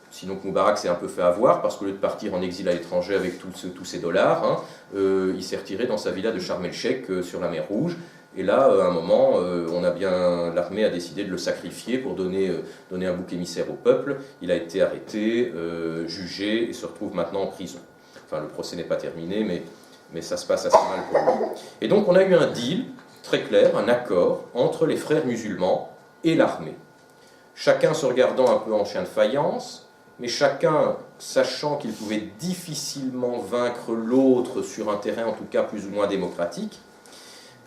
Sinon Moubarak s'est un peu fait avoir, parce qu'au lieu de partir en exil à l'étranger avec tous ces dollars, il s'est retiré dans sa villa de Sharm el-Sheikh sur la mer Rouge. Et là, à un moment, l'armée a décidé de le sacrifier pour donner un bouc émissaire au peuple. Il a été arrêté, jugé et se retrouve maintenant en prison. Enfin, le procès n'est pas terminé, mais ça se passe assez mal pour lui. Et donc on a eu un deal très clair, un accord entre les frères musulmans et l'armée. Chacun se regardant un peu en chien de faïence, mais chacun sachant qu'il pouvait difficilement vaincre l'autre sur un terrain en tout cas plus ou moins démocratique.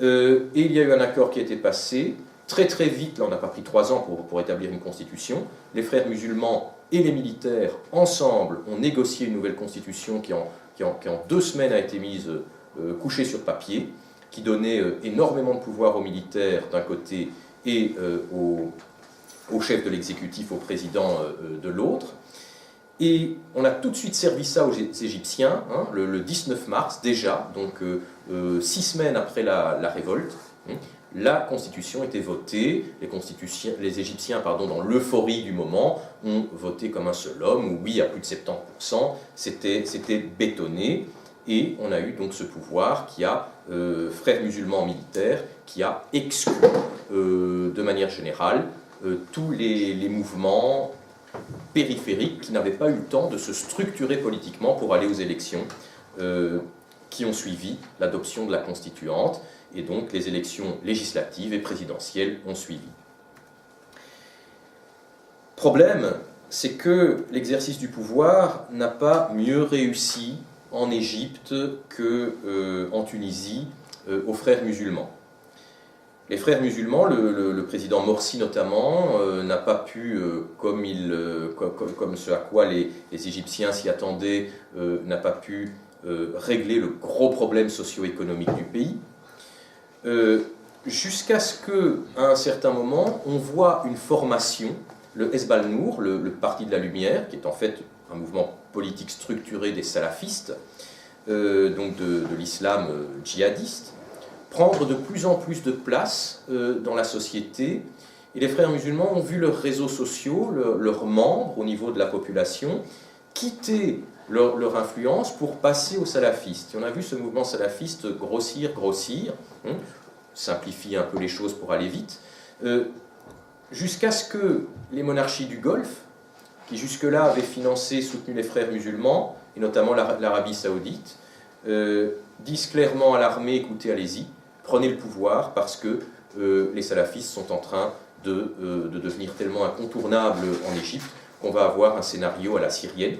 Et il y a eu un accord qui a été passé, très très vite, là on n'a pas pris 3 ans pour établir une constitution, les frères musulmans et les militaires ensemble ont négocié une nouvelle constitution qui en 2 semaines a été mise couchée sur papier, qui donnait énormément de pouvoir aux militaires d'un côté et au chef de l'exécutif, au président de l'autre. Et on a tout de suite servi ça aux Égyptiens, hein, le 19 mars déjà, donc 6 semaines après la révolte. La constitution était votée, les Égyptiens, dans l'euphorie du moment, ont voté comme un seul homme, où oui, à plus de 70%, c'était bétonné, et on a eu donc ce pouvoir qui a, frères musulmans militaires, qui a exclu de manière générale tous les mouvements périphériques qui n'avaient pas eu le temps de se structurer politiquement pour aller aux élections qui ont suivi l'adoption de la Constituante, et donc les élections législatives et présidentielles ont suivi. Problème, c'est que l'exercice du pouvoir n'a pas mieux réussi en Égypte qu'en Tunisie aux frères musulmans. Les frères musulmans, le président Morsi notamment, n'a pas pu, comme ce à quoi les Égyptiens s'y attendaient, n'a pas pu régler le gros problème socio-économique du pays. Jusqu'à ce qu'à un certain moment, on voit une formation, le Hezb al-Nour, le Parti de la Lumière, qui est en fait un mouvement politique structuré des salafistes, donc de l'islam djihadiste, prendre de plus en plus de place dans la société. Et les frères musulmans ont vu leurs réseaux sociaux, leurs membres au niveau de la population, quitter leur influence pour passer aux salafistes. Et on a vu ce mouvement salafiste grossir, simplifier un peu les choses pour aller vite, jusqu'à ce que les monarchies du Golfe, qui jusque-là avaient financé, soutenu les frères musulmans, et notamment l'Arabie saoudite, disent clairement à l'armée, écoutez, allez-y, prenez le pouvoir, parce que les salafistes sont en train de devenir tellement incontournables en Égypte qu'on va avoir un scénario à la syrienne.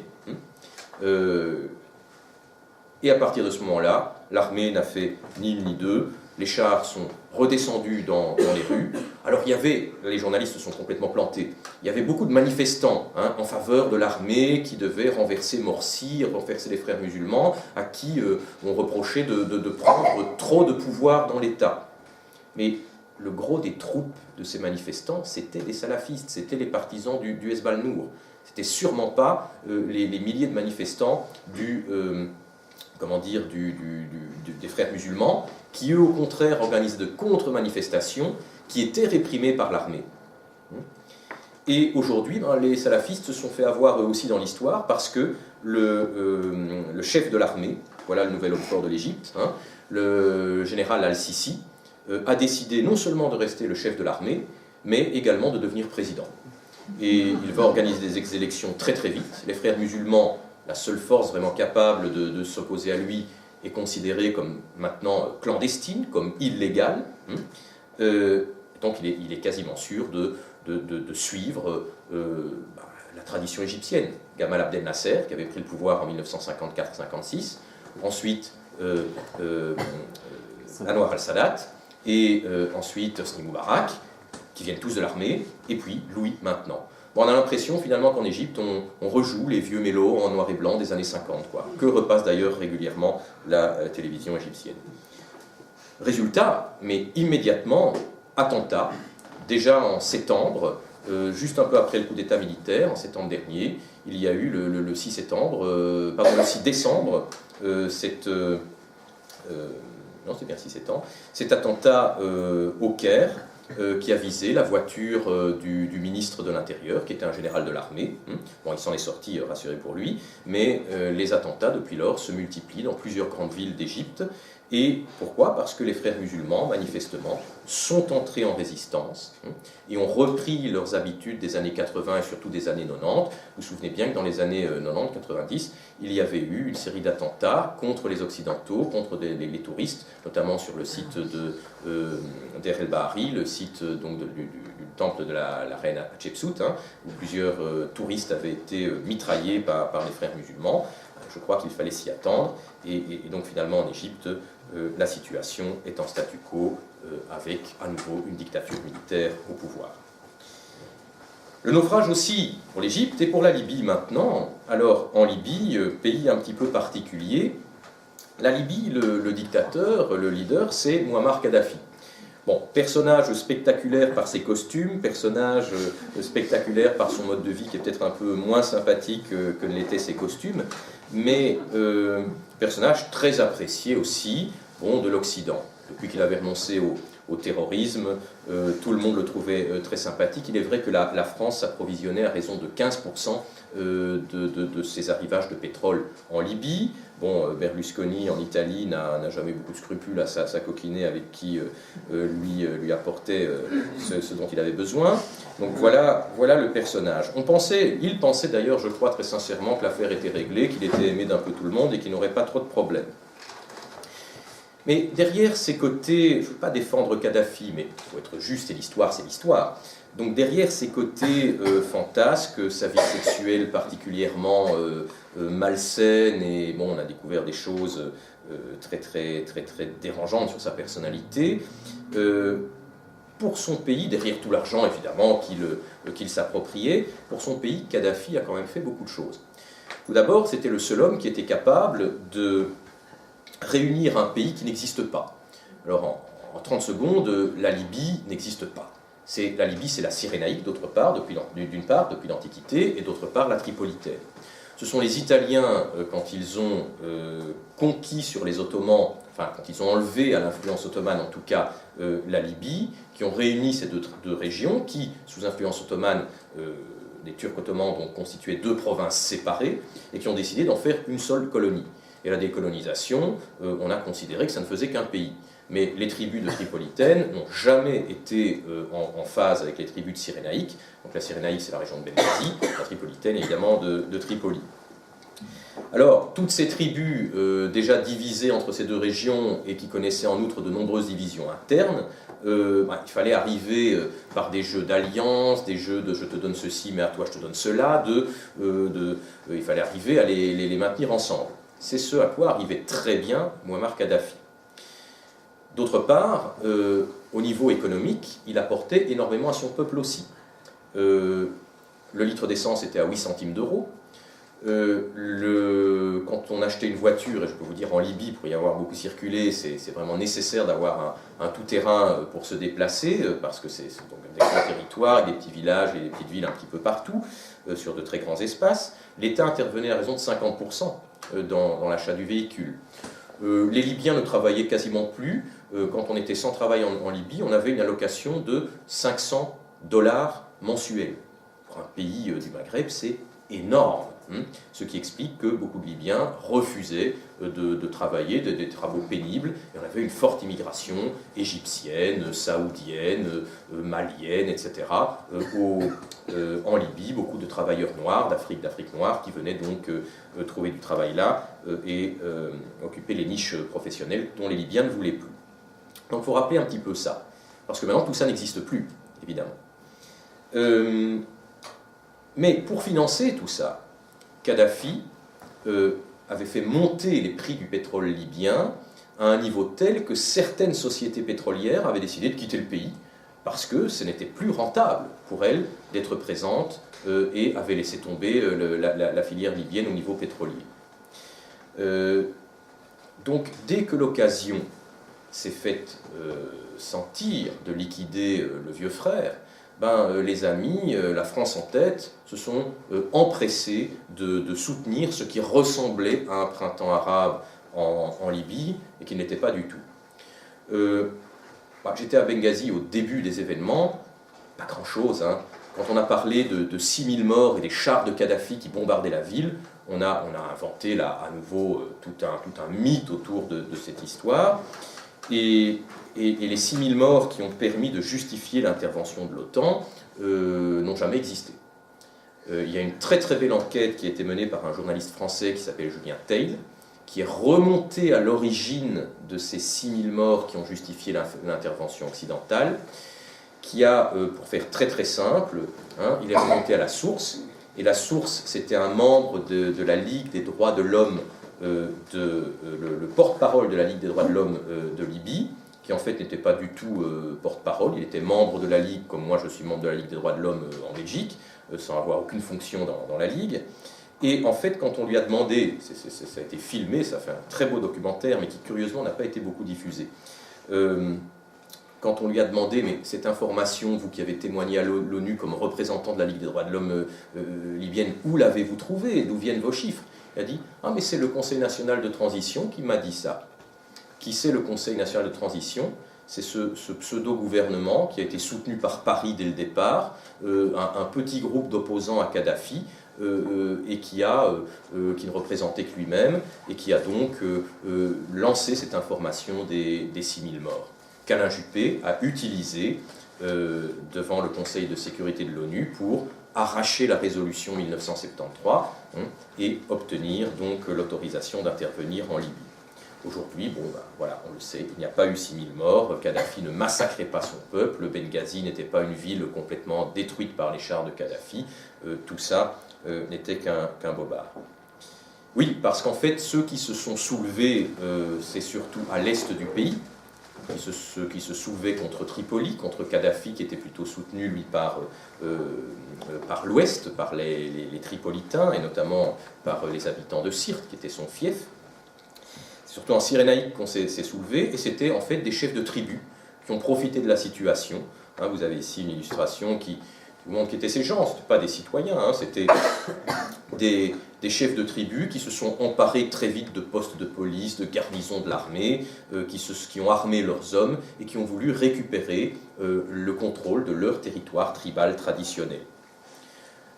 Et à partir de ce moment-là, l'armée n'a fait ni une ni deux, les chars sont redescendus dans les rues. Alors les journalistes sont complètement plantés, il y avait beaucoup de manifestants en faveur de l'armée qui devait renverser Morsi, renverser les frères musulmans, à qui on reprochait de prendre trop de pouvoir dans l'État. Mais le gros des troupes de ces manifestants, c'était des salafistes, c'était les partisans du Hezb al-Nour. C'était sûrement pas les milliers de manifestants des frères musulmans, qui eux au contraire organisent de contre-manifestations qui étaient réprimées par l'armée. Et aujourd'hui, les salafistes se sont fait avoir eux aussi dans l'histoire parce que le chef de l'armée, voilà le nouvel homme fort de l'Égypte, le général al-Sisi, a décidé non seulement de rester le chef de l'armée, mais également de devenir président. Et il va organiser des élections très très vite. Les frères musulmans, la seule force vraiment capable de s'opposer à lui, est considérée comme maintenant clandestine, comme illégale. Donc il est quasiment sûr de suivre la tradition égyptienne. Gamal Abdel Nasser, qui avait pris le pouvoir en 1954-56, ensuite Anwar al-Sadat, et ensuite Hosni Moubarak, qui viennent tous de l'armée, et puis Louis maintenant. Bon, on a l'impression finalement qu'en Égypte, on rejoue les vieux mélos en noir et blanc des années 50, que repasse d'ailleurs régulièrement la télévision égyptienne. Résultat, mais immédiatement, attentat, déjà en septembre, juste un peu après le coup d'État militaire, en septembre dernier, il y a eu le 6 décembre, cet attentat au Caire, qui a visé la voiture du ministre de l'Intérieur, qui était un général de l'armée. Bon, il s'en est sorti, rassuré pour lui, mais les attentats, depuis lors, se multiplient dans plusieurs grandes villes d'Égypte. Et pourquoi ? Parce que les frères musulmans, manifestement, sont entrés en résistance et ont repris leurs habitudes des années 80 et surtout des années 90. Vous vous souvenez bien que dans les années 90-90, il y avait eu une série d'attentats contre les Occidentaux, contre les touristes, notamment sur le site d'Er El Bahari, le site donc, du temple de la reine Hatshepsut, hein, où plusieurs touristes avaient été mitraillés par les frères musulmans. Je crois qu'il fallait s'y attendre, et donc finalement en Égypte, la situation est en statu quo, avec à nouveau une dictature militaire au pouvoir. Le naufrage aussi pour l'Égypte et pour la Libye maintenant. Alors en Libye, pays un petit peu particulier, la Libye, le dictateur, le leader, c'est Mouammar Kadhafi. Bon, personnage spectaculaire par ses costumes, personnage spectaculaire par son mode de vie qui est peut-être un peu moins sympathique que ne l'étaient ses costumes, mais personnage très apprécié aussi, bon, de l'Occident. Depuis qu'il avait renoncé au terrorisme, tout le monde le trouvait très sympathique. Il est vrai que la France s'approvisionnait à raison de 15% de ses arrivages de pétrole en Libye. Bon, Berlusconi en Italie n'a jamais beaucoup de scrupules à s'acoquiner avec qui lui apportait ce dont il avait besoin. Donc voilà le personnage. Il pensait d'ailleurs, je crois très sincèrement, que l'affaire était réglée, qu'il était aimé d'un peu tout le monde et qu'il n'aurait pas trop de problèmes. Mais derrière ces côtés, je ne veux pas défendre Kadhafi, mais il faut être juste, et l'histoire, c'est l'histoire. Donc derrière ces côtés fantasques, sa vie sexuelle particulièrement malsaine, et bon, on a découvert des choses très dérangeantes sur sa personnalité. Pour son pays, derrière tout l'argent évidemment qu'il s'appropriait, pour son pays, Kadhafi a quand même fait beaucoup de choses. Tout d'abord, c'était le seul homme qui était capable de réunir un pays qui n'existe pas. Alors en 30 secondes, la Libye n'existe pas. La Libye, c'est la Cyrénaïque, d'une part, depuis l'Antiquité, et d'autre part, la Tripolitaine. Ce sont les Italiens, quand ils ont conquis sur les Ottomans, enfin, quand ils ont enlevé à l'influence ottomane, en tout cas, la Libye, qui ont réuni ces deux régions, qui, sous influence ottomane, les Turcs ottomans ont constitué deux provinces séparées, et qui ont décidé d'en faire une seule colonie. Et la décolonisation, on a considéré que ça ne faisait qu'un pays. Mais les tribus de Tripolitaine n'ont jamais été en phase avec les tribus de Cyrénaïque. Donc la Cyrénaïque, c'est la région de Benghazi, la Tripolitaine, évidemment, de Tripoli. Alors, toutes ces tribus déjà divisées entre ces deux régions et qui connaissaient en outre de nombreuses divisions internes, il fallait arriver par des jeux d'alliance, des jeux de je te donne ceci, mais à toi je te donne cela, il fallait arriver à les maintenir ensemble. C'est ce à quoi arrivait très bien Mouammar Kadhafi. D'autre part, au niveau économique, il apportait énormément à son peuple aussi. Le litre d'essence était à 8 centimes d'euros. Quand on achetait une voiture, et je peux vous dire en Libye, pour y avoir beaucoup circulé, c'est vraiment nécessaire d'avoir un tout-terrain pour se déplacer, parce que c'est donc des grands territoires, des petits villages et des petites villes un petit peu partout, sur de très grands espaces. L'État intervenait à raison de 50% dans l'achat du véhicule. Les Libyens ne travaillaient quasiment plus. Quand on était sans travail en Libye, on avait une allocation de $500 mensuels. Pour un pays du Maghreb, c'est énorme. Ce qui explique que beaucoup de Libyens refusaient de travailler, des travaux pénibles, et on avait une forte immigration égyptienne, saoudienne, malienne, etc. En Libye, beaucoup de travailleurs noirs, d'Afrique noire, qui venaient donc trouver du travail là et occuper les niches professionnelles dont les Libyens ne voulaient plus. Donc il faut rappeler un petit peu ça, parce que maintenant tout ça n'existe plus, évidemment. Mais pour financer tout ça, Kadhafi avait fait monter les prix du pétrole libyen à un niveau tel que certaines sociétés pétrolières avaient décidé de quitter le pays parce que ce n'était plus rentable pour elles d'être présentes et avaient laissé tomber la filière libyenne au niveau pétrolier. Donc dès que l'occasion s'est faite sentir de liquider le vieux frère, les amis, la France en tête, se sont empressés de soutenir ce qui ressemblait à un printemps arabe en Libye et qui n'était pas du tout. J'étais à Benghazi au début des événements, pas grand-chose. Quand on a parlé de 6000 morts et des chars de Kadhafi qui bombardaient la ville, on a inventé là à nouveau tout un mythe autour de cette histoire. Et les 6000 morts qui ont permis de justifier l'intervention de l'OTAN n'ont jamais existé. Il y a une très très belle enquête qui a été menée par un journaliste français qui s'appelle Julien Theil, qui est remonté à l'origine de ces 6000 morts qui ont justifié l'intervention occidentale. qui a, pour faire très très simple, hein, il est remonté à la source, et la source, c'était un membre de la Ligue des droits de l'homme, le porte-parole de la Ligue des droits de l'homme de Libye, qui en fait n'était pas du tout porte-parole, il était membre de la Ligue, comme moi je suis membre de la Ligue des droits de l'homme en Belgique, sans avoir aucune fonction dans la Ligue. Et en fait, quand on lui a demandé, ça a été filmé, ça fait un très beau documentaire, mais qui curieusement n'a pas été beaucoup diffusé. Quand on lui a demandé, mais cette information, vous qui avez témoigné à l'ONU comme représentant de la Ligue des droits de l'homme libyenne, où l'avez-vous trouvée? D'où viennent vos chiffres? Il a dit, ah mais c'est le Conseil national de transition qui m'a dit ça. Qui c'est le Conseil national de transition? C'est ce pseudo-gouvernement qui a été soutenu par Paris dès le départ, un petit groupe d'opposants à Kadhafi, et qui ne représentait que lui-même, et qui a donc lancé cette information des 6000 morts, qu'Alain Juppé a utilisé devant le Conseil de sécurité de l'ONU pour arracher la résolution 1973 et obtenir donc l'autorisation d'intervenir en Libye. Aujourd'hui, bon, ben, voilà, on le sait, il n'y a pas eu 6000 morts, Kadhafi ne massacrait pas son peuple, Benghazi n'était pas une ville complètement détruite par les chars de Kadhafi, tout ça n'était qu'un bobard. Oui, parce qu'en fait, ceux qui se sont soulevés, c'est surtout à l'est du pays, ceux qui se soulevaient contre Tripoli, contre Kadhafi, qui était plutôt soutenu, lui, par l'ouest, par les Tripolitains, et notamment par les habitants de Sirte, qui était son fief. Surtout en Cyrénaïque qu'on s'est soulevé, et c'était en fait des chefs de tribus qui ont profité de la situation. Hein, vous avez ici une illustration qui vous montre qui étaient ces gens, ce n'étaient pas des citoyens, hein, c'était des chefs de tribus qui se sont emparés très vite de postes de police, de garnisons de l'armée, qui ont armé leurs hommes et qui ont voulu récupérer le contrôle de leur territoire tribal traditionnel.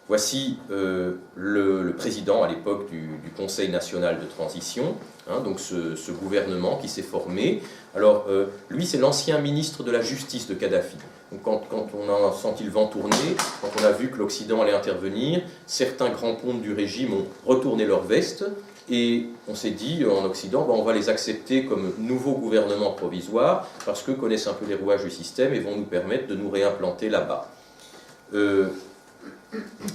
Voici le président à l'époque du Conseil national de transition, hein, donc ce gouvernement qui s'est formé. Alors, lui, c'est l'ancien ministre de la Justice de Kadhafi. Donc, quand on a senti le vent tourner, quand on a vu que l'Occident allait intervenir, certains grands pontes du régime ont retourné leur veste et on s'est dit en Occident, on va les accepter comme nouveau gouvernement provisoire parce qu'eux connaissent un peu les rouages du système et vont nous permettre de nous réimplanter là-bas.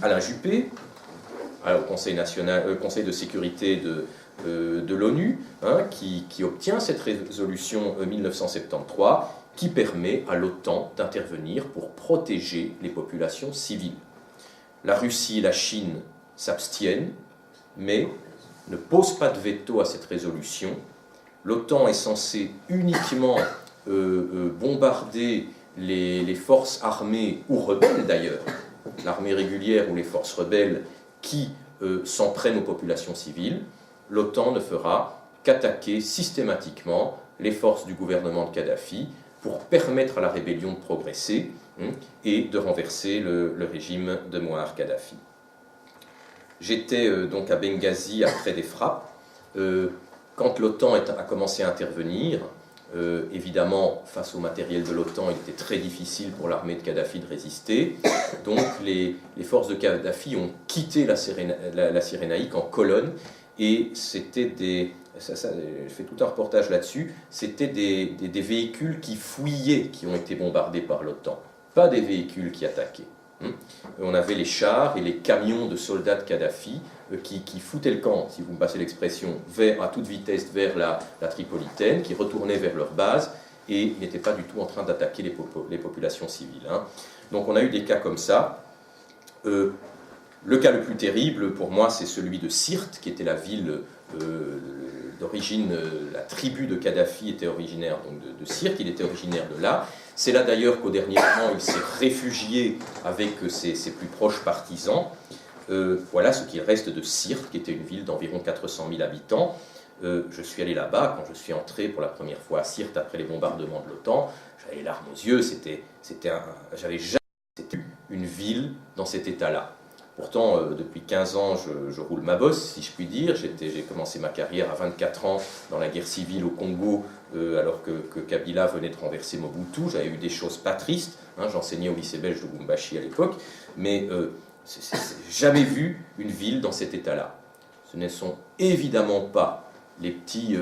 Alain Juppé, au Conseil de sécurité de l'ONU, hein, qui obtient cette résolution 1973 qui permet à l'OTAN d'intervenir pour protéger les populations civiles. La Russie et la Chine s'abstiennent, mais ne posent pas de veto à cette résolution. L'OTAN est censée uniquement bombarder les forces armées ou rebelles d'ailleurs, l'armée régulière ou les forces rebelles qui s'en prennent aux populations civiles. L'OTAN ne fera qu'attaquer systématiquement les forces du gouvernement de Kadhafi pour permettre à la rébellion de progresser et de renverser le régime de Mouammar Kadhafi. J'étais donc à Benghazi après des frappes. Quand l'OTAN a commencé à intervenir, évidemment, face au matériel de l'OTAN, il était très difficile pour l'armée de Kadhafi de résister. Donc les forces de Kadhafi ont quitté la Cyrénaïque en colonne et c'était je fais tout un reportage là-dessus, c'était des véhicules qui fouillaient qui ont été bombardés par l'OTAN, pas des véhicules qui attaquaient. On avait les chars et les camions de soldats de Kadhafi qui foutaient le camp, si vous me passez l'expression, à toute vitesse vers la Tripolitaine, qui retournaient vers leur base et n'étaient pas du tout en train d'attaquer les populations civiles. Hein. Donc on a eu des cas comme ça. Le cas le plus terrible pour moi, c'est celui de Sirte, qui était la ville d'origine, la tribu de Kadhafi était originaire donc de Sirte, il était originaire de là. C'est là d'ailleurs qu'au dernier moment, il s'est réfugié avec ses plus proches partisans. Voilà ce qu'il reste de Sirte, qui était une ville d'environ 400 000 habitants. Je suis allé là-bas, quand je suis entré pour la première fois à Sirte après les bombardements de l'OTAN, j'avais les larmes aux yeux, j'avais jamais vu une ville dans cet état-là. Pourtant, depuis 15 ans, je roule ma bosse, si je puis dire. J'ai commencé ma carrière à 24 ans dans la guerre civile au Congo, alors que Kabila venait de renverser Mobutu. J'avais eu des choses pas tristes. Hein, j'enseignais au lycée belge de Lubumbashi à l'époque. Mais j'ai jamais vu une ville dans cet état-là. Ce ne sont évidemment pas les petits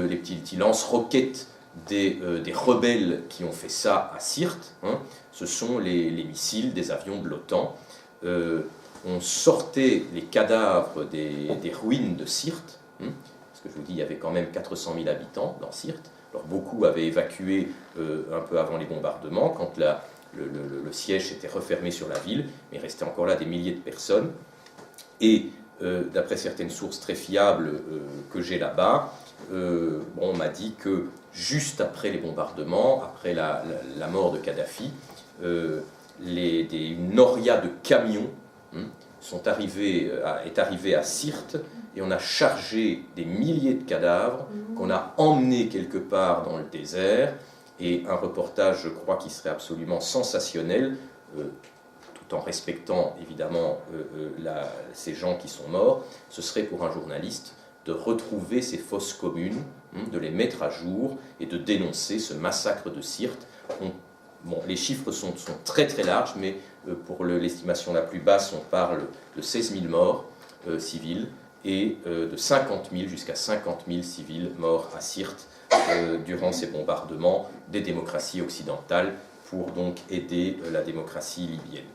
lance-roquettes des rebelles qui ont fait ça à Syrte, hein, ce sont les missiles des avions de l'OTAN. On sortait les cadavres des ruines de Syrte, hein, parce que je vous dis, il y avait quand même 400 000 habitants dans Syrte. Alors beaucoup avaient évacué un peu avant les bombardements, quand le siège s'était refermé sur la ville, mais il restait encore là des milliers de personnes. Et d'après certaines sources très fiables que j'ai là-bas, on m'a dit que juste après les bombardements, après la mort de Kadhafi, une noria de camions est arrivée à Syrte, et on a chargé des milliers de cadavres qu'on a emmenés quelque part dans le désert. Et un reportage, je crois, qui serait absolument sensationnel, tout en respectant évidemment ces gens qui sont morts, ce serait pour un journaliste de retrouver ces fosses communes, de les mettre à jour et de dénoncer ce massacre de Syrte. Les chiffres sont très très larges, mais pour l'estimation la plus basse, on parle de 16 000 morts civils et de 50 000 jusqu'à 50 000 civils morts à Syrte durant ces bombardements des démocraties occidentales pour donc aider la démocratie libyenne.